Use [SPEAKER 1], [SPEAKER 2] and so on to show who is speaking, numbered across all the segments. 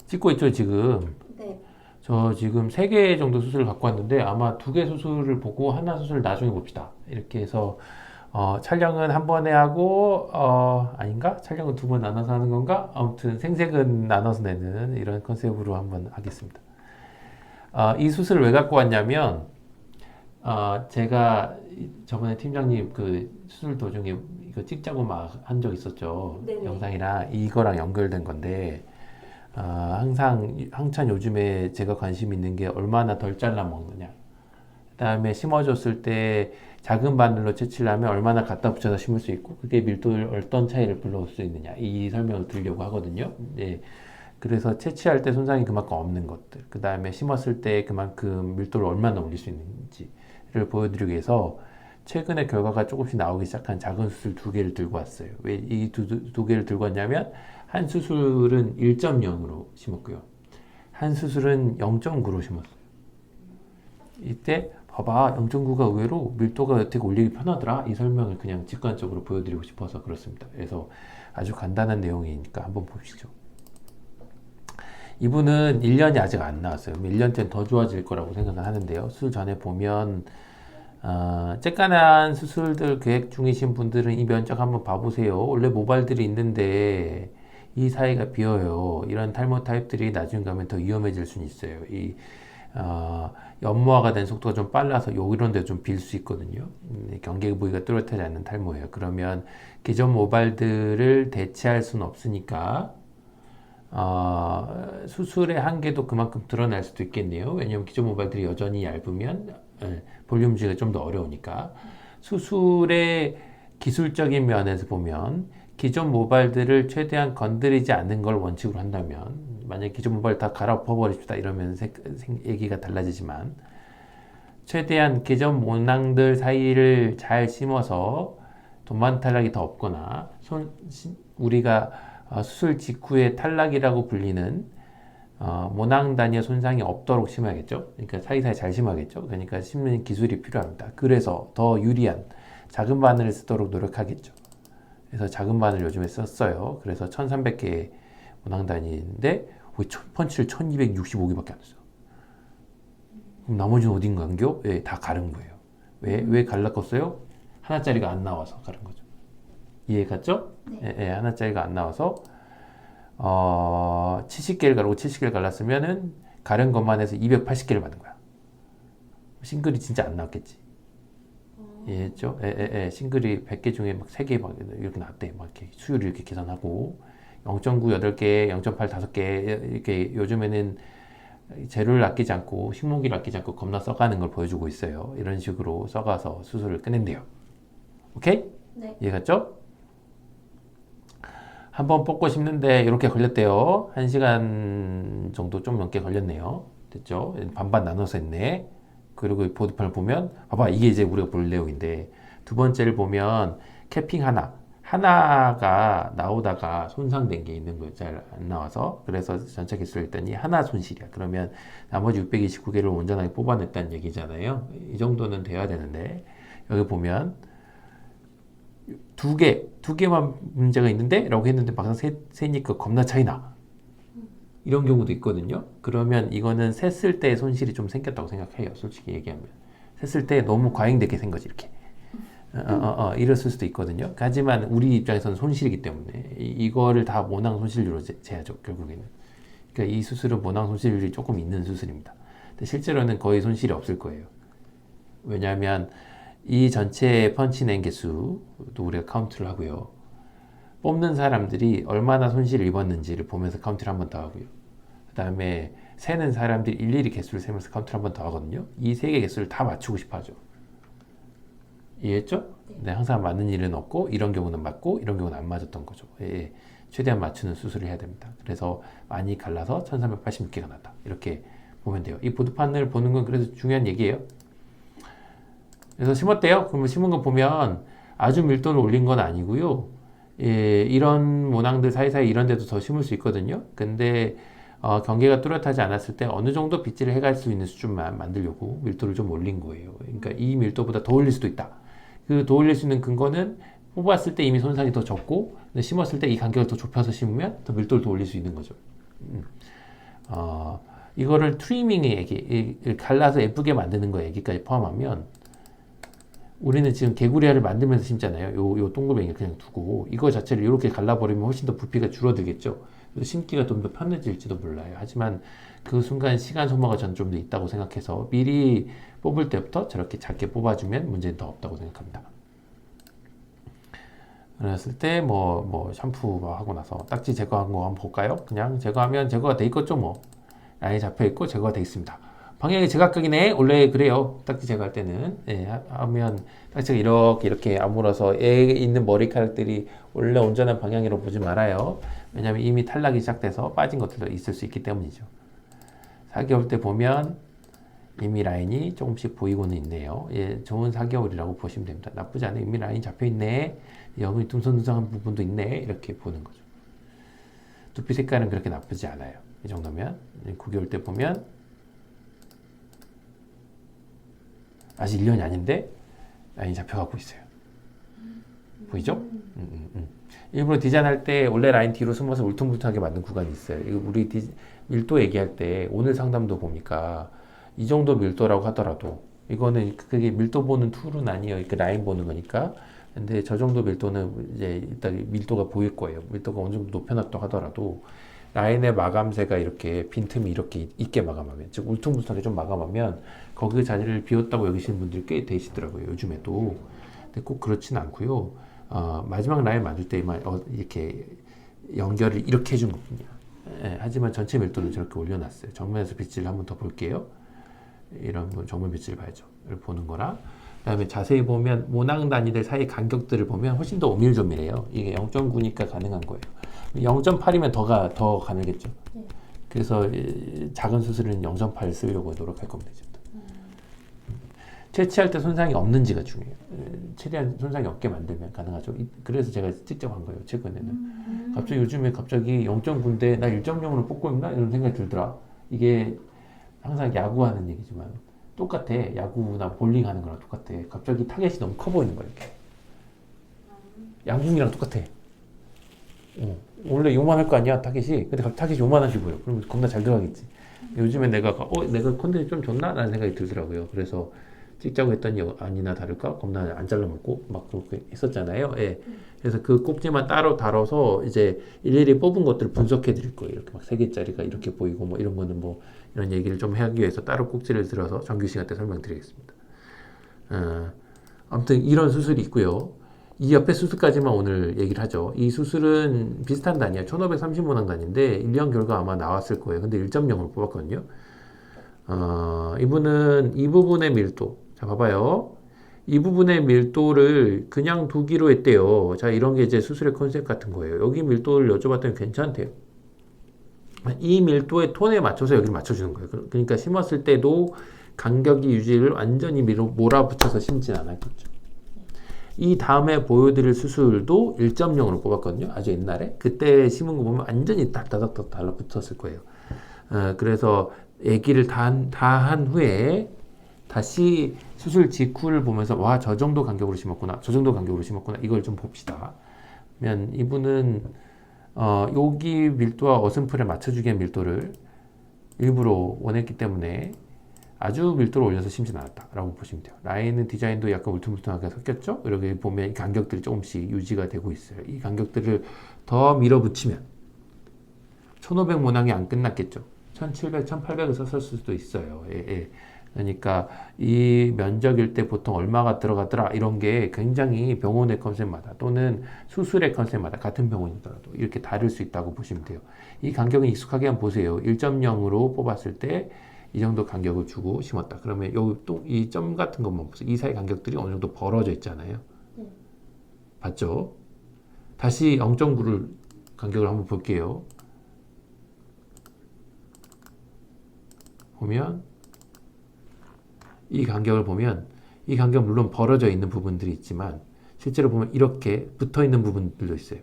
[SPEAKER 1] 찍고 있죠, 지금.
[SPEAKER 2] 네.
[SPEAKER 1] 저 지금 3개 정도 수술을 갖고 왔는데 아마 2개 수술을 보고 하나 수술 나중에 봅시다. 이렇게 해서 촬영은 한 번에 하고 아닌가? 촬영은 2번 나눠서 하는 건가? 아무튼 생색은 나눠서 내는 이런 컨셉으로 한번 하겠습니다. 이 수술을 왜 갖고 왔냐면 제가 저번에 팀장님 그 수술 도중에 이거 찍자고 막 한 적 있었죠.
[SPEAKER 2] 네네.
[SPEAKER 1] 영상이랑 이거랑 연결된 건데 항상 요즘에 제가 관심 있는 게 얼마나 덜 잘라 먹느냐. 그다음에 심어줬을 때 작은 바늘로 채취하면 얼마나 갖다 붙여서 심을 수 있고 그게 밀도를 어떤 차이를 불러올 수 있느냐. 이 설명을 드리려고 하거든요. 네. 그래서 채취할 때 손상이 그만큼 없는 것들, 그 다음에 심었을 때 그만큼 밀도를 얼마나 올릴 수 있는지를 보여드리기 위해서 최근에 결과가 조금씩 나오기 시작한 작은 수술 2개를 들고 왔어요. 왜 이 두 개를 들고 왔냐면 한 수술은 1.0으로 심었고요. 한 수술은 0.9로 심었어요. 이때 봐봐 0.9가 의외로 밀도가 되게 올리기 편하더라. 이 설명을 그냥 직관적으로 보여드리고 싶어서 그렇습니다. 그래서 아주 간단한 내용이니까 한번 보시죠. 이분은 1년이 아직 안 나왔어요. 1년째는 더 좋아질 거라고 생각을 하는데요. 수술 전에 보면 쬐깐한 수술들 계획 중이신 분들은 이 면적 한번 봐보세요. 원래 모발들이 있는데 이 사이가 비어요. 이런 탈모 타입들이 나중에 가면 더 위험해질 수는 있어요. 연모화가 된 속도가 좀 빨라서 이런 데 좀 빌 수 있거든요. 경계 부위가 뚜렷하지 않는 탈모예요. 그러면 기존 모발들을 대체할 수는 없으니까 수술의 한계도 그만큼 드러날 수도 있겠네요. 왜냐하면 기존 모발들이 여전히 얇으면 볼륨 유지가 좀 더 어려우니까. 수술의 기술적인 면에서 보면 기존 모발들을 최대한 건드리지 않는 걸 원칙으로 한다면, 만약 기존 모발 다 갈아엎어버립시다 이러면 얘기가 달라지지만, 최대한 기존 모낭들 사이를 잘 심어서 동반 탈락이 더 없거나 우리가 수술 직후에 탈락이라고 불리는 모낭 단위의 손상이 없도록 심어야겠죠. 그러니까 사이사이 잘 심어야겠죠. 그러니까 심는 기술이 필요합니다. 그래서 더 유리한 작은 바늘을 쓰도록 노력하겠죠. 그래서 작은 바늘 요즘에 썼어요. 그래서 1300개의 모낭 단위인데 펀치를 1265개밖에 안 했어요. 그럼 나머지는 어딘가 안겨? 예, 다 가른 거예요. 왜 갈랐겠어요? 하나짜리가 안 나와서 가른 거죠. 이해 갔죠?
[SPEAKER 2] 네.
[SPEAKER 1] 예, 하나짜리가 안 나와서 70개를 가르고 70개를 갈랐으면은 가른 것만 해서 280개를 받은 거야. 싱글이 진짜 안 나왔겠지. 이해했죠? 싱글이 100개 중에 막 3개 막 이렇게 나왔대. 막 이렇게 수율을 이렇게 계산하고 0.9 8개, 0.8 5개 이렇게 요즘에는 재료를 아끼지 않고 식목일 아끼지 않고 겁나 써가는 걸 보여주고 있어요. 이런 식으로 써가서 수술을 끝낸대요. 오케이?
[SPEAKER 2] 네.
[SPEAKER 1] 이해 갔죠? 한번 뽑고 심는데 이렇게 걸렸대요. 1시간 정도 좀 넘게 걸렸네요. 됐죠? 반반 나눠서 했네. 그리고 이 보드판을 보면 봐봐, 이게 이제 우리가 볼 내용인데, 두 번째를 보면 캐핑 하나가 나오다가 손상된 게 있는 거예요. 잘 안 나와서. 그래서 전체 개수를 했더니 하나 손실이야. 그러면 나머지 629개를 온전하게 뽑아냈다는 얘기잖아요. 이 정도는 돼야 되는데, 여기 보면 두 개만 문제가 있는데? 라고 했는데 막상 세니까 겁나 차이나. 이런 경우도 있거든요. 그러면 이거는 셌을 때 손실이 좀 생겼다고 생각해요. 솔직히 얘기하면. 셌을 때 너무 과잉되게 생 거지, 이렇게. 이랬을 수도 있거든요. 하지만 우리 입장에서는 손실이기 때문에 이거를 다 모낭 손실률로 재야죠, 결국에는. 그러니까 이 수술은 모낭 손실률이 조금 있는 수술입니다. 근데 실제로는 거의 손실이 없을 거예요. 왜냐하면 이 전체 펀치 낸 개수도 우리가 카운트를 하고요. 뽑는 사람들이 얼마나 손실을 입었는지를 보면서 카운트를 한 번 더 하고요. 그 다음에 세는 사람들이 일일이 개수를 세면서 카운트를 한 번 더 하거든요. 이 3개 개수를 다 맞추고 싶어 하죠. 이해했죠? 네, 항상 맞는 일은 없고 이런 경우는 맞고 이런 경우는 안 맞았던 거죠. 예, 최대한 맞추는 수술을 해야 됩니다. 그래서 많이 갈라서 1386개가 났다. 이렇게 보면 돼요. 이 보드판을 보는 건 그래서 중요한 얘기예요. 그래서 심었대요. 그러면 심은 거 보면 아주 밀도를 올린 건 아니고요. 예, 이런 모낭들 사이사이 이런 데도 더 심을 수 있거든요. 근데 경계가 뚜렷하지 않았을 때 어느 정도 빗질을 해갈 수 있는 수준만 만들려고 밀도를 좀 올린 거예요. 그러니까 이 밀도보다 더 올릴 수도 있다. 그 더 올릴 수 있는 근거는 뽑았을 때 이미 손상이 더 적고 심었을 때 이 간격을 더 좁혀서 심으면 더 밀도를 더 올릴 수 있는 거죠. 이거를 트리밍의 얘기, 갈라서 예쁘게 만드는 거 얘기까지 포함하면 우리는 지금 개구리알을 만들면서 심잖아요. 요 동글뱅이 그냥 두고 이거 자체를 이렇게 갈라버리면 훨씬 더 부피가 줄어들겠죠. 그래서 심기가 좀 더 편해질지도 몰라요. 하지만 그 순간 시간 소모가 전 좀 더 있다고 생각해서 미리 뽑을 때부터 저렇게 작게 뽑아주면 문제는 더 없다고 생각합니다. 그랬을 때 뭐 샴푸 하고 나서 딱지 제거한 거 한번 볼까요? 그냥 제거하면 제거가 돼 있겠죠 뭐. 라인이 잡혀 있고 제거가 돼 있습니다. 방향이 제각각이네. 원래 그래요. 딱지 제거할 때는 하면 딱지가 이렇게 아물어서 애 있는 머리카락들이 원래 온전한 방향으로 보지 말아요. 왜냐하면 이미 탈락이 시작돼서 빠진 것들도 있을 수 있기 때문이죠. 4개월 때 보면 이미 라인이 조금씩 보이고는 있네요. 좋은 4개월이라고 보시면 됩니다. 나쁘지 않아요. 이미 라인이 잡혀 있네. 영이 둥성둥성한 부분도 있네. 이렇게 보는 거죠. 두피 색깔은 그렇게 나쁘지 않아요. 이 정도면 9개월 때 보면 아직 1년이 아닌데 라인이 잡혀가고 있어요. 보이죠? 일부러 디자인할 때 원래 라인 뒤로 숨어서 울퉁불퉁하게 만든 구간이 있어요. 이거 우리 밀도 얘기할 때 오늘 상담도 보니까 이 정도 밀도라고 하더라도 이거는 그게 밀도 보는 툴은 아니에요. 그 라인 보는 거니까. 근데 저 정도 밀도는 이제 일단 밀도가 보일 거예요. 밀도가 어느 정도 높여놨다고 하더라도 라인의 마감새가 이렇게 빈틈이 이렇게 있게 마감하면, 즉 울퉁불퉁하게 좀 마감하면 거기 자리를 비웠다고 여기시는 분들이 꽤 되시더라고요. 요즘에도. 근데 꼭 그렇진 않고요. 마지막 라인 만들 때 이렇게 연결을 이렇게 해준 거군요. 하지만 전체 밀도는 저렇게 올려놨어요. 정면에서 빛을 한번 더 볼게요. 이런 정면 빛을 봐야죠. 이걸 보는 거라. 그 다음에 자세히 보면 모낭 단위들 사이 간격들을 보면 훨씬 더 오밀조밀해요. 이게 0.9니까 가능한 거예요. 0.8이면 더 가능했죠. 그래서 작은 수술은 0.8 쓰려고 노력할 겁니다. 채취할 때 손상이 없는지가 중요해요. 최대한 손상이 없게 만들면 가능하죠. 그래서 제가 직접 한 거예요. 최근에는. 요즘에 갑자기 0.9인데 나 1.0으로 뽑고 있나? 이런 생각이 들더라. 이게 항상 야구하는 얘기지만 똑같아. 야구나 볼링 하는 거랑 똑같아. 갑자기 타겟이 너무 커 보이는 거야. 이렇게. 양궁이랑 똑같아. 원래 요만할 거 아니야 타겟이. 근데 갑자기 타겟이 요만하게 보여. 그러면 겁나 잘 들어가겠지. 요즘에 내가 컨텐츠 좀 줬나? 라는 생각이 들더라고요. 그래서 찍자고 했더니 아니나 다를까 겁나 안 잘라먹고 막 그렇게 했었잖아요. 그래서 그 꼭지만 따로 다뤄서 이제 일일이 뽑은 것들을 분석해 드릴 거예요. 이렇게 막 3개짜리가 이렇게 보이고 뭐 이런 거는 뭐 이런 얘기를 좀 하기 위해서 따로 꼭지를 들어서 정규 시간 때 설명드리겠습니다. 아무튼 이런 수술이 있고요. 이 옆에 수술까지만 오늘 얘기를 하죠. 이 수술은 비슷한 단위야. 1530모낭 단위인데 1년 결과 아마 나왔을 거예요. 근데 1.0으로 뽑았거든요. 이분은 이 부분의 밀도. 자, 봐봐요. 이 부분의 밀도를 그냥 두기로 했대요. 자, 이런 게 이제 수술의 컨셉 같은 거예요. 여기 밀도를 여쭤봤더니 괜찮대요. 이 밀도의 톤에 맞춰서 여기를 맞춰주는 거예요. 그러니까 심었을 때도 간격이 유지를 완전히 몰아붙여서 심진 않았겠죠. 이 다음에 보여드릴 수술도 1.0으로 뽑았거든요. 아주 옛날에. 그때 심은 거 보면 완전히 딱 다닥다닥 달라붙었을 거예요. 그래서 아기를 다 한 후에 다시 수술 직후를 보면서 와, 저 정도 간격으로 심었구나. 저 정도 간격으로 심었구나. 이걸 좀 봅시다. 그러면 이분은 여기 밀도와 어슴풀에 맞춰주기 위한 밀도를 일부러 원했기 때문에 아주 밀도를 올려서 심진 않았다라고 보시면 돼요. 라인은 디자인도 약간 울퉁불퉁하게 섞였죠? 이렇게 보면 간격들이 조금씩 유지가 되고 있어요. 이 간격들을 더 밀어붙이면 1500 모낭이 안 끝났겠죠. 1700, 1800을 썼을 수도 있어요. 그러니까 이 면적일 때 보통 얼마가 들어가더라 이런 게 굉장히 병원의 컨셉마다 또는 수술의 컨셉마다 같은 병원이더라도 이렇게 다를 수 있다고 보시면 돼요. 이 간격은 익숙하게 한번 보세요. 1.0으로 뽑았을 때 이 정도 간격을 주고 심었다. 그러면 여기 또 이 점 같은 것만 보세요. 이 사이 간격들이 어느 정도 벌어져 있잖아요. 봤죠? 다시 0.9를 간격을 한번 볼게요. 보면 이 간격을 보면 이 간격 물론 벌어져 있는 부분들이 있지만 실제로 보면 이렇게 붙어 있는 부분들도 있어요.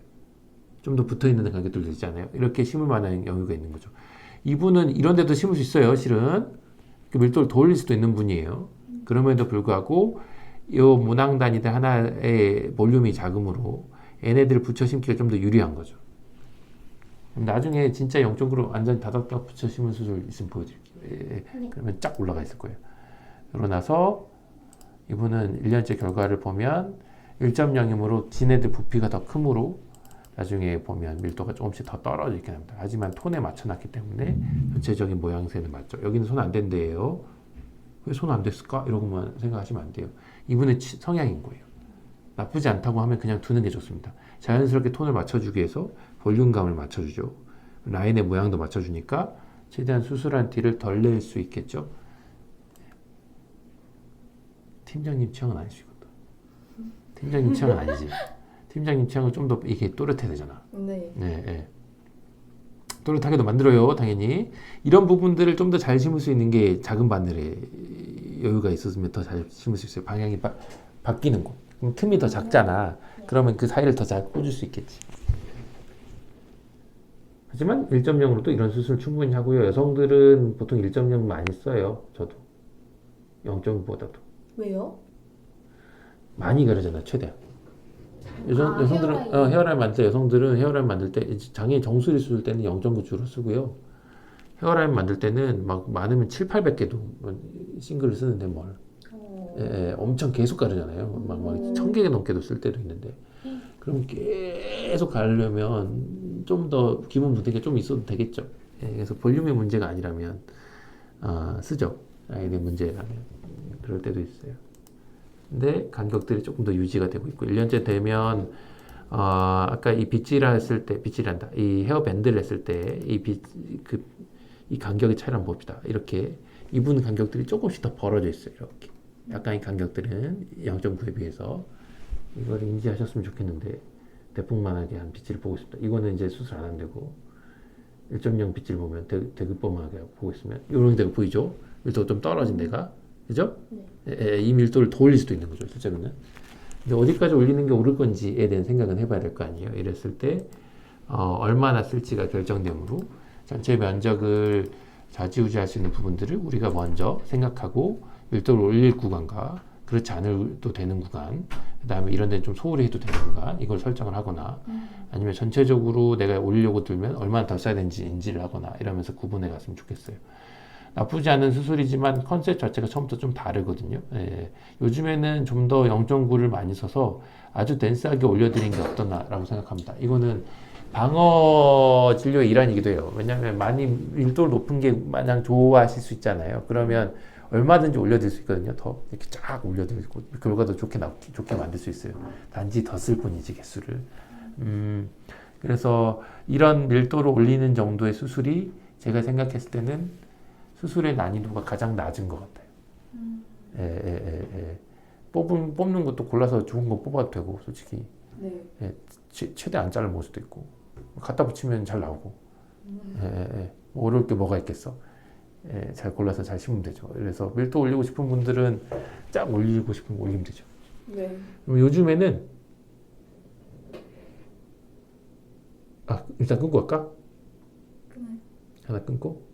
[SPEAKER 1] 좀 더 붙어 있는 간격들도 있잖아요. 이렇게 심을 만한 여유가 있는 거죠. 이분은 이런 데도 심을 수 있어요. 실은 밀도를 더 올릴 수도 있는 분이에요. 그럼에도 불구하고 이 모낭 단위들 하나의 볼륨이 작으므로 얘네들을 붙여 심기가 좀 더 유리한 거죠. 그럼 나중에 진짜 0.9로 완전히 다닥다닥 붙여 심은 수술 있으면 보여드릴게요.
[SPEAKER 2] 네.
[SPEAKER 1] 그러면 쫙 올라가 있을 거예요. 그러고 나서 이분은 1년째 결과를 보면 1.0이므로 지네드 부피가 더 크므로 나중에 보면 밀도가 조금씩 더 떨어져 있긴 합니다. 하지만 톤에 맞춰놨기 때문에 전체적인 모양새는 맞죠. 여기는 손 안 된대요. 왜 손 안 됐을까? 이러고만 생각하시면 안 돼요. 이분의 성향인 거예요. 나쁘지 않다고 하면 그냥 두는 게 좋습니다. 자연스럽게 톤을 맞춰주기 위해서 볼륨감을 맞춰주죠. 라인의 모양도 맞춰주니까 최대한 수술한 티를 덜 낼 수 있겠죠. 팀장님 취향은 아니시거든. 팀장님 취향은 아니지. 팀장님 취향은 좀 더 이게 또렷해야 되잖아.
[SPEAKER 2] 네.
[SPEAKER 1] 네. 또렷하게도 만들어요, 당연히. 이런 부분들을 좀 더 잘 심을 수 있는 게 작은 바늘에 여유가 있었으면 더 잘 심을 수 있어요. 방향이 바뀌는 곳. 그럼 틈이 더 작잖아. 그러면 그 사이를 더 잘 꽂을 수 있겠지. 하지만 1.0으로도 이런 수술 충분히 하고요. 여성들은 보통 1.0 많이 써요. 저도. 0.9보다도.
[SPEAKER 2] 왜요?
[SPEAKER 1] 많이 가르잖아, 최대한.
[SPEAKER 2] 아,
[SPEAKER 1] 여성들은
[SPEAKER 2] 헤어라인.
[SPEAKER 1] 헤어라인 만들 때 여성들은 헤어라인 만들 때 장애인 정수리 수술 때는 0.9 주로 쓰고요. 헤어라인 만들 때는 막 많으면 7, 800개도 싱글을 쓰는데 뭘. 엄청 계속 가르잖아요. 막 1000개 넘게도 쓸 때도 있는데. 그럼 계속 가려면 좀 더 기본 무게가 좀 있어도 되겠죠. 그래서 볼륨의 문제가 아니라면 쓰죠. 라인의 문제라면 그럴 때도 있어요. 근데 간격들이 조금 더 유지가 되고 있고 1년째 되면 아까 이 빗질 했을 때 빗질한다. 이 헤어 밴드를 했을 때 이 간격의 차이를 한번 봅시다. 이렇게 이분 간격들이 조금씩 더 벌어져 있어요. 이렇게 약간 이 간격들은 0.9에 비해서 이걸 인지하셨으면 좋겠는데 대폭만하게 한 빗질을 보고 있습니다. 이거는 이제 수술 안 한다고 1.0 빗질 보면 대극범하게 보고 있으면 이런 데가 보이죠? 밀도가 좀 떨어진 데가 그죠? 이 밀도를 더 올릴 수도 있는 거죠, 실제로는. 근데 어디까지 올리는 게 옳을 건지에 대한 생각은 해봐야 될 거 아니에요. 이랬을 때 얼마나 쓸지가 결정되므로 전체 면적을 좌지우지할 수 있는 부분들을 우리가 먼저 생각하고 밀도를 올릴 구간과 그렇지 않을도 되는 구간, 그 다음에 이런 데는 좀 소홀히 해도 되는 구간, 이걸 설정을 하거나 아니면 전체적으로 내가 올리려고 들면 얼마나 더 써야 되는지 인지를 하거나 이러면서 구분해 갔으면 좋겠어요. 나쁘지 않은 수술이지만 컨셉 자체가 처음부터 좀 다르거든요. 요즘에는 좀 더 0.9를 많이 써서 아주 댄스하게 올려드린 게 어떠나라고 생각합니다. 이거는 방어 진료의 일환이기도 해요. 왜냐하면 많이 밀도를 높은 게 마냥 좋아하실 수 있잖아요. 그러면 얼마든지 올려드릴 수 있거든요. 더 이렇게 쫙 올려드리고 결과도 좋게 만들 수 있어요. 단지 더 쓸 뿐이지 개수를. 그래서 이런 밀도를 올리는 정도의 수술이 제가 생각했을 때는 수술의 난이도가 가장 낮은 것 같아요. 뽑는 것도 골라서 좋은 거 뽑아도 되고, 솔직히.
[SPEAKER 2] 네.
[SPEAKER 1] 최대 안 자를 모을 수도 있고, 갖다 붙이면 잘 나오고, 뭐 어려울 게 뭐가 있겠어. 잘 골라서 잘 심으면 되죠. 그래서 밀도 올리고 싶은 분들은 쫙 올리고 싶으면 올리면 되죠.
[SPEAKER 2] 네.
[SPEAKER 1] 그럼 요즘에는, 일단 끊고 갈까?
[SPEAKER 2] 끊어요.
[SPEAKER 1] 하나 끊고.